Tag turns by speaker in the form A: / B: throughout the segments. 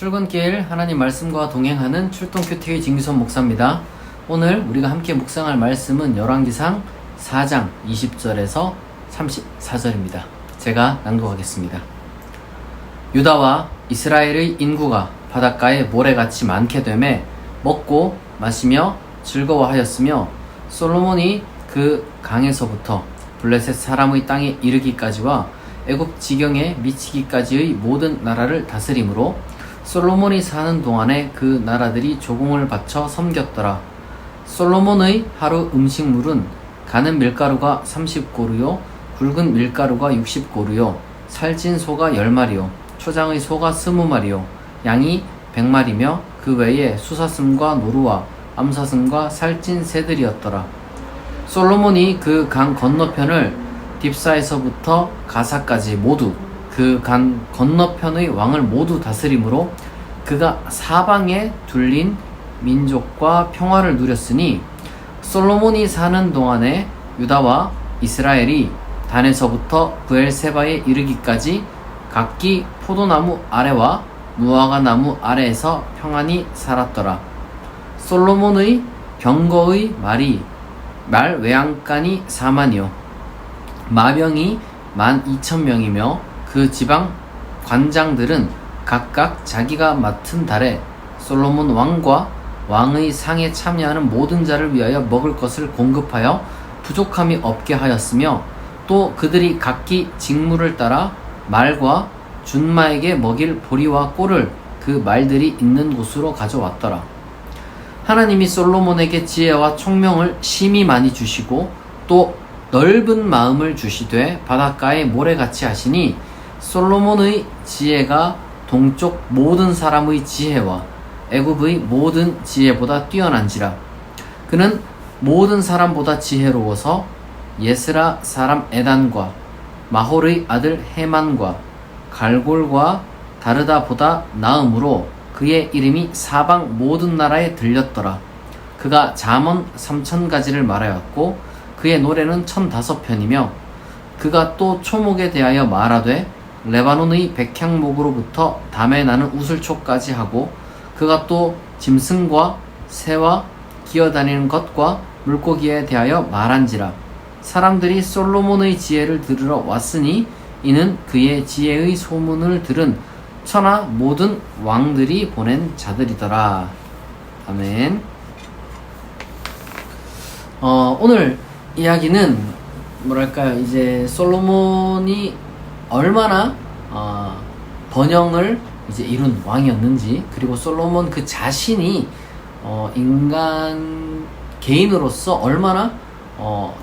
A: 출근길 하나님 말씀과 동행하는 출동큐티의 진규선 목사입니다. 오늘 우리가 함께 묵상할 말씀은 열왕기상 4장 20절에서 34절입니다. 제가 낭독하겠습니다. 유다와 이스라엘의 인구가 바닷가에 모래같이 많게 되매 먹고 마시며 즐거워하였으며 솔로몬이 그 강에서부터 블레셋 사람의 땅에 이르기까지와 애굽 지경에 미치기까지의 모든 나라를 다스림으로 솔로몬이 사는 동안에 그 나라들이 조공을 바쳐 섬겼더라. 솔로몬의 하루 음식물은 가는 밀가루가 30고루요 굵은 밀가루가 60고루요 살찐 소가 10마리요 초장의 소가 20마리요 양이 100마리며 그 외에 수사슴과 노루와 암사슴과 살찐 새들이었더라. 솔로몬이 그 강 건너편을 딥사에서부터 가사까지 모두 그 강 건너편의 왕을 모두 다스림으로 그가 사방에 둘린 민족과 평화를 누렸으니 솔로몬이 사는 동안에 유다와 이스라엘이 단에서부터 브엘세바에 이르기까지 각기 포도나무 아래와 무화과 나무 아래에서 평안히 살았더라. 솔로몬의 병거의 말 외양간이 4만이요 마병이 12,000명이며 그 지방 관장들은 각각 자기가 맡은 달에 솔로몬 왕과 왕의 상에 참여하는 모든 자를 위하여 먹을 것을 공급하여 부족함이 없게 하였으며 또 그들이 각기 직무를 따라 말과 준마에게 먹일 보리와 꼴을 그 말들이 있는 곳으로 가져왔더라. 하나님이 솔로몬에게 지혜와 총명을 심히 많이 주시고 또 넓은 마음을 주시되 바닷가에 모래같이 하시니 솔로몬의 지혜가 동쪽 모든 사람의 지혜와 애굽의 모든 지혜보다 뛰어난지라. 그는 모든 사람보다 지혜로워서 예스라 사람 에단과 마홀의 아들 헤만과 갈골과 다르다보다 나음으로 그의 이름이 사방 모든 나라에 들렸더라. 그가 잠언 3,000가지를 말하였고 그의 노래는 1,005편이며 그가 또 초목에 대하여 말하되 레바논의 백향목으로부터 담에 나는 우슬초까지 하고 그가 또 짐승과 새와 기어다니는 것과 물고기에 대하여 말한지라. 사람들이 솔로몬의 지혜를 들으러 왔으니 이는 그의 지혜의 소문을 들은 천하 모든 왕들이 보낸 자들이더라. 아멘. 오늘 이야기는 뭐랄까요, 이제 솔로몬이 얼마나 번영을 이제 이룬 왕이었는지, 그리고 솔로몬 그 자신이 인간 개인으로서 얼마나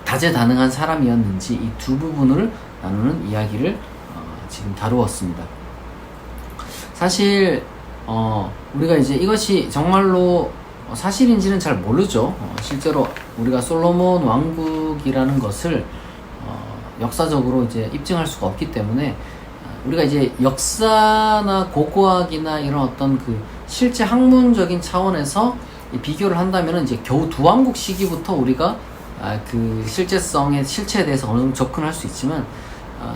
A: 다재다능한 사람이었는지 이 두 부분을 나누는 이야기를 지금 다루었습니다. 사실 우리가 이제 이것이 정말로 사실인지는 잘 모르죠. 실제로 우리가 솔로몬 왕국이라는 것을 역사적으로 이제 입증할 수가 없기 때문에 우리가 이제 역사나 고고학이나 이런 어떤 그 실제 학문적인 차원에서 비교를 한다면 이제 겨우 두 왕국 시기부터 우리가 그 실제성의 실체에 대해서 어느 정도 접근할 수 있지만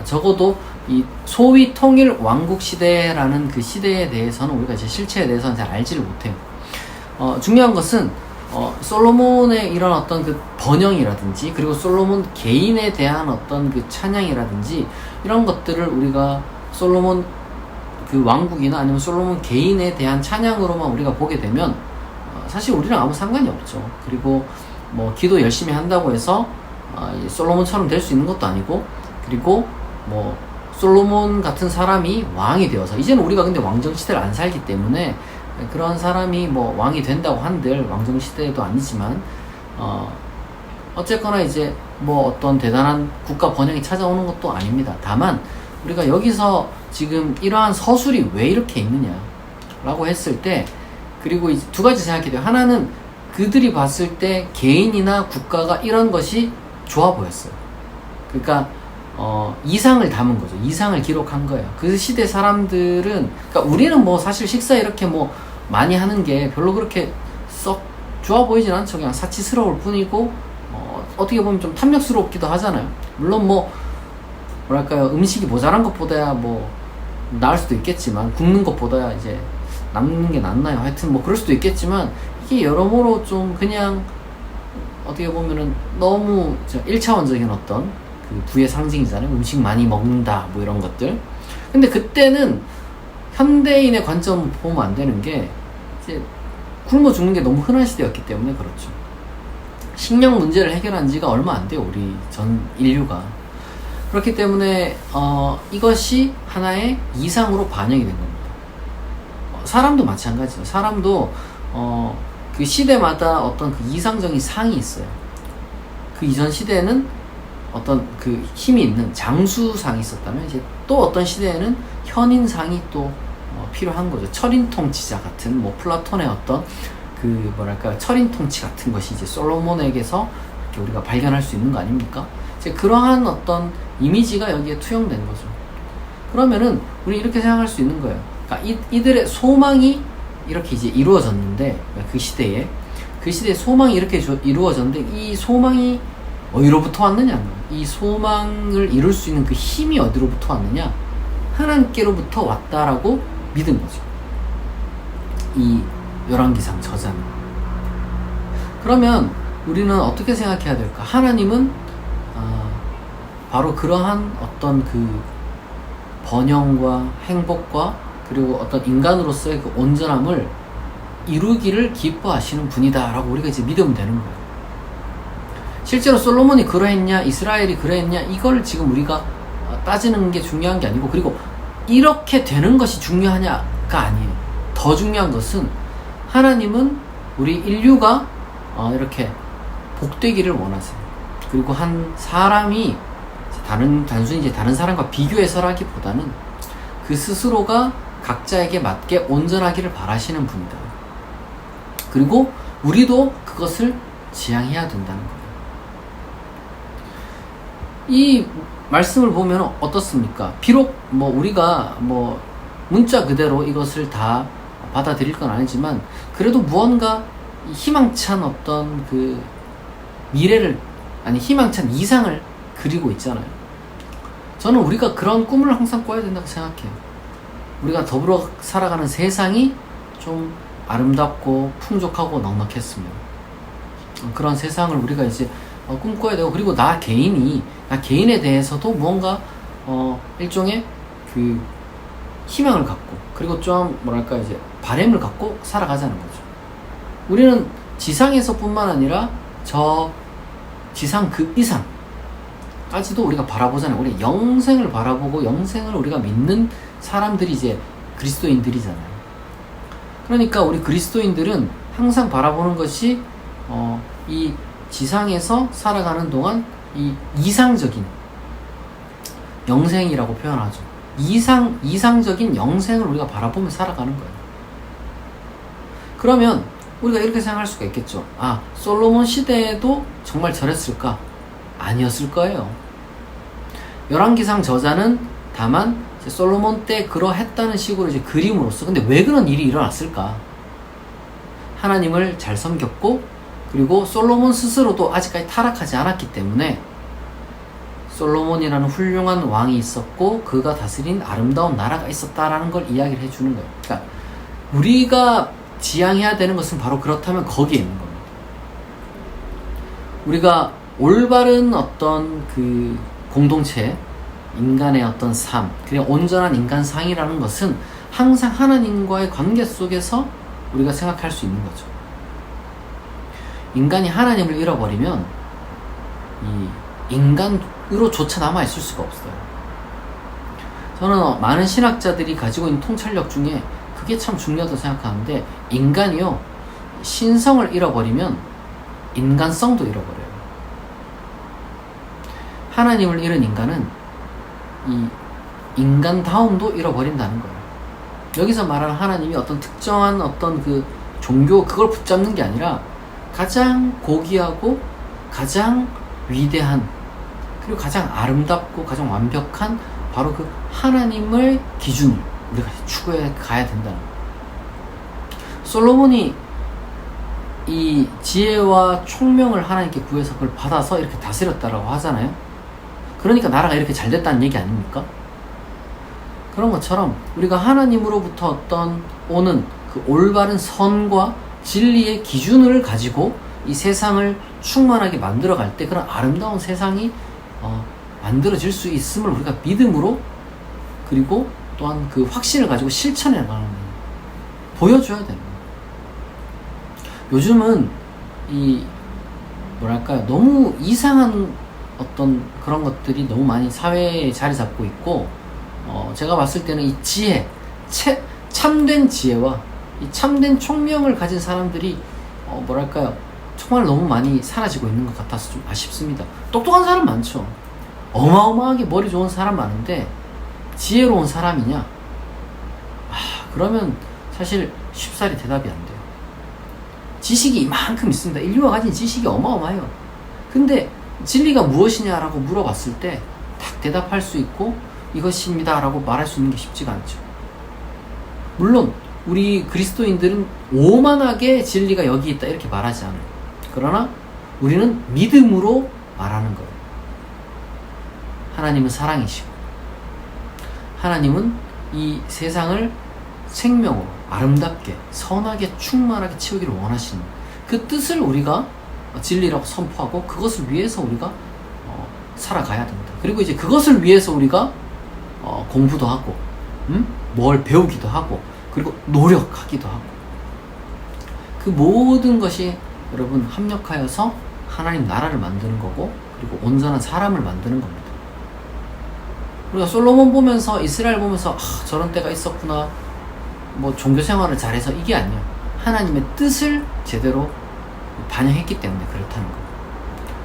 A: 적어도 이 소위 통일 왕국 시대라는 그 시대에 대해서는 우리가 이제 실체에 대해서는 잘 알지를 못해요. 중요한 것은 솔로몬의 이런 어떤 그 번영이라든지 그리고 솔로몬 개인에 대한 어떤 그 찬양이라든지 이런 것들을 우리가 솔로몬 그 왕국이나 아니면 솔로몬 개인에 대한 찬양으로만 우리가 보게 되면 사실 우리랑 아무 상관이 없죠. 그리고 뭐 기도 열심히 한다고 해서 솔로몬처럼 될 수 있는 것도 아니고, 그리고 뭐 솔로몬 같은 사람이 왕이 되어서 이제는 우리가 근데 왕정시대를 안 살기 때문에 그런 사람이 뭐 왕이 된다고 한들 왕정시대도 아니지만 어쨌거나 이제 뭐 어떤 대단한 국가 번영이 찾아오는 것도 아닙니다. 다만 우리가 여기서 지금 이러한 서술이 왜 이렇게 있느냐 라고 했을 때, 그리고 이제 두 가지 생각해야 돼요. 하나는 그들이 봤을 때 개인이나 국가가 이런 것이 좋아 보였어요. 그러니까 이상을 담은 거죠. 이상을 기록한 거예요. 그 시대 사람들은, 그러니까 우리는 뭐 사실 식사 이렇게 뭐 많이 하는 게 별로 그렇게 썩 좋아 보이진 않죠. 그냥 사치스러울 뿐이고 어떻게 보면 좀 탐욕스럽기도 하잖아요. 물론 뭐랄까요, 음식이 모자란 것보다야 뭐 나을 수도 있겠지만 굶는 것보다야 이제 남는 게 낫나요? 하여튼 뭐 그럴 수도 있겠지만 이게 여러모로 좀 그냥 어떻게 보면은 너무 1차원적인 어떤 그 부의 상징이잖아요. 음식 많이 먹는다 뭐 이런 것들. 근데 그때는 현대인의 관점 보면 안 되는 게 이제 굶어 죽는 게 너무 흔한 시대였기 때문에 그렇죠. 식량 문제를 해결한 지가 얼마 안 돼요. 우리 전 인류가. 그렇기 때문에 이것이 하나의 이상으로 반영이 된 겁니다. 사람도 마찬가지죠. 사람도 그 시대마다 어떤 그 이상적인 상이 있어요. 그 이전 시대에는 어떤 그 힘이 있는 장수상이 있었다면 이제 또 어떤 시대에는 현인상이 또 필요한 거죠. 철인통치자 같은 뭐 플라톤의 어떤 그 뭐랄까 철인통치 같은 것이 이제 솔로몬에게서 이렇게 우리가 발견할 수 있는 거 아닙니까? 이제 그러한 어떤 이미지가 여기에 투영된 거죠. 그러면은 우리 이렇게 생각할 수 있는 거예요. 그러니까 이들의 소망이 이렇게 이제 이루어졌는데 그 시대에 소망이 이렇게 이루어졌는데 이 소망이 어디로부터 왔느냐? 이 소망을 이룰 수 있는 그 힘이 어디로부터 왔느냐? 하나님께로부터 왔다라고 믿은 거죠. 이 열왕기상 저자는. 그러면 우리는 어떻게 생각해야 될까? 하나님은 바로 그러한 어떤 그 번영과 행복과 그리고 어떤 인간으로서의 그 온전함을 이루기를 기뻐하시는 분이다라고 우리가 이제 믿으면 되는 거예요. 실제로 솔로몬이 그러했냐, 이스라엘이 그러했냐, 이걸 지금 우리가 따지는 게 중요한 게 아니고, 그리고 이렇게 되는 것이 중요하냐가 아니에요. 더 중요한 것은 하나님은 우리 인류가 이렇게 복되기를 원하세요. 그리고 한 사람이 단순히 이제 다른 사람과 비교해서라기보다는 그 스스로가 각자에게 맞게 온전하기를 바라시는 분이다. 그리고 우리도 그것을 지향해야 된다는 거예요. 이 말씀을 보면 어떻습니까? 비록 뭐 우리가 뭐 문자 그대로 이것을 다 받아들일 건 아니지만 그래도 무언가 희망찬 어떤 그 미래를 희망찬 이상을 그리고 있잖아요. 저는 우리가 그런 꿈을 항상 꿔야 된다고 생각해요. 우리가 더불어 살아가는 세상이 좀 아름답고 풍족하고 넉넉했으면 그런 세상을 우리가 이제 꿈꿔야 되고, 그리고 나 개인에 대해서도 무언가 일종의 그 희망을 갖고, 그리고 좀 뭐랄까 이제 바램을 갖고 살아가자는 거죠. 우리는 지상에서뿐만 아니라 저 지상 그 이상까지도 우리가 바라보잖아요. 우리 영생을 바라보고 영생을 우리가 믿는 사람들이 이제 그리스도인들이잖아요. 그러니까 우리 그리스도인들은 항상 바라보는 것이 이 지상에서 살아가는 동안 이 이상적인 영생이라고 표현하죠. 이상적인 영생을 우리가 바라보며 살아가는 거예요. 그러면 우리가 이렇게 생각할 수가 있겠죠. 솔로몬 시대에도 정말 저랬을까? 아니었을 거예요. 열왕기상 저자는 다만 솔로몬 때 그러했다는 식으로 이제 그림으로써, 근데 왜 그런 일이 일어났을까? 하나님을 잘 섬겼고, 그리고 솔로몬 스스로도 아직까지 타락하지 않았기 때문에 솔로몬이라는 훌륭한 왕이 있었고 그가 다스린 아름다운 나라가 있었다라는 걸 이야기를 해주는 거예요. 그러니까 우리가 지향해야 되는 것은 바로 그렇다면 거기에 있는 겁니다. 우리가 올바른 어떤 그 공동체, 인간의 어떤 삶, 그리고 온전한 인간상이라는 것은 항상 하나님과의 관계 속에서 우리가 생각할 수 있는 거죠. 인간이 하나님을 잃어버리면 이 인간으로조차 남아있을 수가 없어요. 저는 많은 신학자들이 가지고 있는 통찰력 중에 그게 참 중요하다고 생각하는데, 인간이요, 신성을 잃어버리면 인간성도 잃어버려요. 하나님을 잃은 인간은 이 인간다움도 잃어버린다는 거예요. 여기서 말하는 하나님이 어떤 특정한 어떤 그 종교, 그걸 붙잡는 게 아니라 가장 고귀하고 가장 위대한, 그리고 가장 아름답고 가장 완벽한 바로 그 하나님을 기준으로 우리가 추구해 가야 된다는 거예요. 솔로몬이 이 지혜와 총명을 하나님께 구해서 그걸 받아서 이렇게 다스렸다라고 하잖아요. 그러니까 나라가 이렇게 잘 됐다는 얘기 아닙니까? 그런 것처럼 우리가 하나님으로부터 어떤 오는 그 올바른 선과 진리의 기준을 가지고 이 세상을 충만하게 만들어갈 때 그런 아름다운 세상이 만들어질 수 있음을 우리가 믿음으로, 그리고 또한 그 확신을 가지고 실천해 나가는 거예요. 보여줘야 되는 거예요. 요즘은 너무 이상한 어떤 그런 것들이 너무 많이 사회에 자리 잡고 있고, 제가 봤을 때는 이 지혜, 참된 지혜와 이 참된 총명을 가진 사람들이 정말 너무 많이 사라지고 있는 것 같아서 좀 아쉽습니다. 똑똑한 사람 많죠. 어마어마하게 머리 좋은 사람 많은데 지혜로운 사람이냐? 그러면 사실 쉽사리 대답이 안 돼요. 지식이 이만큼 있습니다. 인류가 가진 지식이 어마어마해요. 근데 진리가 무엇이냐라고 물어봤을 때 딱 대답할 수 있고 이것입니다 라고 말할 수 있는 게 쉽지가 않죠. 물론 우리 그리스도인들은 오만하게 진리가 여기 있다 이렇게 말하지 않아요. 그러나 우리는 믿음으로 말하는 거예요. 하나님은 사랑이시고 하나님은 이 세상을 생명으로 아름답게 선하게 충만하게 채우기를 원하시는 그 뜻을 우리가 진리라고 선포하고 그것을 위해서 우리가 살아가야 됩니다. 그리고 이제 그것을 위해서 우리가 공부도 하고 뭘 배우기도 하고 그리고 노력하기도 하고, 그 모든 것이 여러분 합력하여서 하나님 나라를 만드는 거고 그리고 온전한 사람을 만드는 겁니다. 우리가 솔로몬 보면서 이스라엘 보면서 저런 때가 있었구나, 뭐 종교 생활을 잘해서 이게 아니에요. 하나님의 뜻을 제대로 반영했기 때문에 그렇다는 거예요.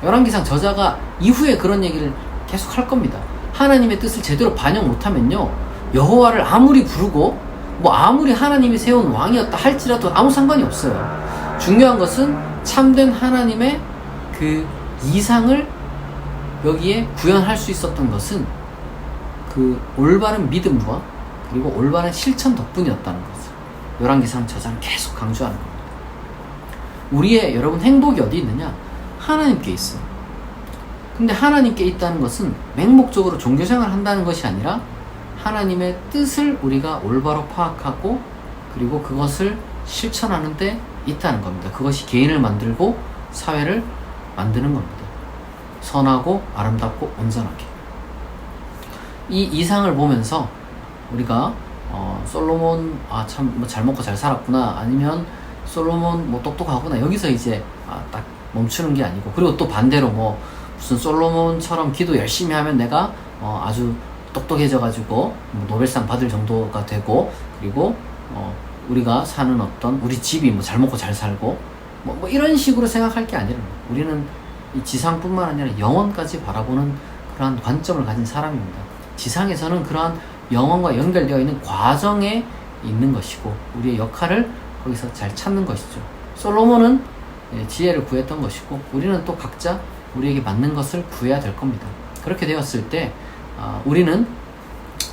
A: 열왕기상 저자가 이후에 그런 얘기를 계속 할 겁니다. 하나님의 뜻을 제대로 반영 못하면요, 여호와를 아무리 부르고 뭐 아무리 하나님이 세운 왕이었다 할지라도 아무 상관이 없어요. 중요한 것은 참된 하나님의 그 이상을 여기에 구현할 수 있었던 것은 그 올바른 믿음과 그리고 올바른 실천 덕분이었다는 것을 열왕기상 저자는 계속 강조하는 겁니다. 우리의 여러분 행복이 어디 있느냐? 하나님께 있어요. 근데 하나님께 있다는 것은 맹목적으로 종교생활을 한다는 것이 아니라 하나님의 뜻을 우리가 올바로 파악하고 그리고 그것을 실천하는 데 있다는 겁니다. 그것이 개인을 만들고 사회를 만드는 겁니다. 선하고 아름답고 온전하게. 이 이상을 보면서 우리가 솔로몬 참 뭐 잘 먹고 잘 살았구나, 아니면 솔로몬 뭐 똑똑하구나, 여기서 이제 딱 멈추는 게 아니고, 그리고 또 반대로 뭐 무슨 솔로몬처럼 기도 열심히 하면 내가 아주 똑똑해져 가지고 뭐 노벨상 받을 정도가 되고, 그리고 우리가 사는 어떤 우리 집이 뭐 잘 먹고 잘 살고 뭐 이런 식으로 생각할 게 아니라, 우리는 이 지상뿐만 아니라 영원까지 바라보는 그러한 관점을 가진 사람입니다. 지상에서는 그러한 영혼과 연결되어 있는 과정에 있는 것이고 우리의 역할을 거기서 잘 찾는 것이죠. 솔로몬은 지혜를 구했던 것이고 우리는 또 각자 우리에게 맞는 것을 구해야 될 겁니다. 그렇게 되었을 때 우리는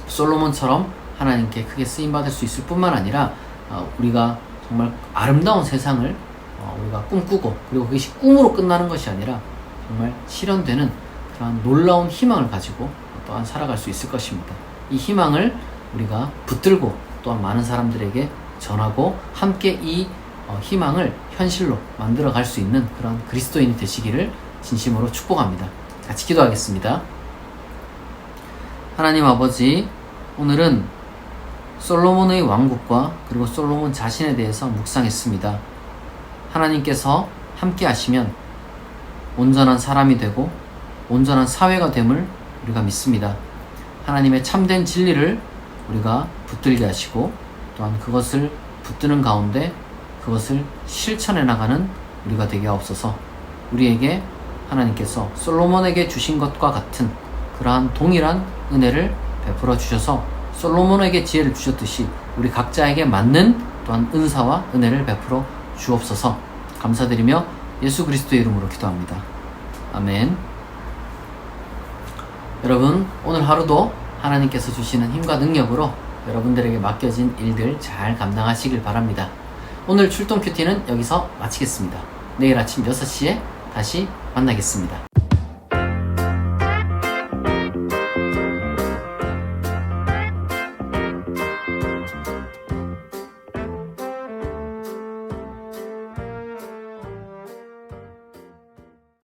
A: 솔로몬처럼 하나님께 크게 쓰임받을 수 있을 뿐만 아니라 우리가 정말 아름다운 세상을 우리가 꿈꾸고, 그리고 그것이 꿈으로 끝나는 것이 아니라 정말 실현되는 그런 놀라운 희망을 가지고 또한 살아갈 수 있을 것입니다. 이 희망을 우리가 붙들고 또한 많은 사람들에게 전하고 함께 이 희망을 현실로 만들어 갈 수 있는 그런 그리스도인이 되시기를 진심으로 축복합니다. 같이 기도하겠습니다. 하나님 아버지, 오늘은 솔로몬의 왕국과 그리고 솔로몬 자신에 대해서 묵상했습니다. 하나님께서 함께 하시면 온전한 사람이 되고 온전한 사회가 됨을 우리가 믿습니다. 하나님의 참된 진리를 우리가 붙들게 하시고 또한 그것을 붙드는 가운데 그것을 실천해 나가는 우리가 되게 하옵소서. 우리에게 하나님께서 솔로몬에게 주신 것과 같은 그러한 동일한 은혜를 베풀어 주셔서 솔로몬에게 지혜를 주셨듯이 우리 각자에게 맞는 또한 은사와 은혜를 베풀어 주옵소서. 감사드리며 예수 그리스도의 이름으로 기도합니다. 아멘. 여러분, 오늘 하루도 하나님께서 주시는 힘과 능력으로 여러분들에게 맡겨진 일들 잘 감당하시길 바랍니다. 오늘 출동 큐티는 여기서 마치겠습니다. 내일 아침 6시에 다시 만나겠습니다.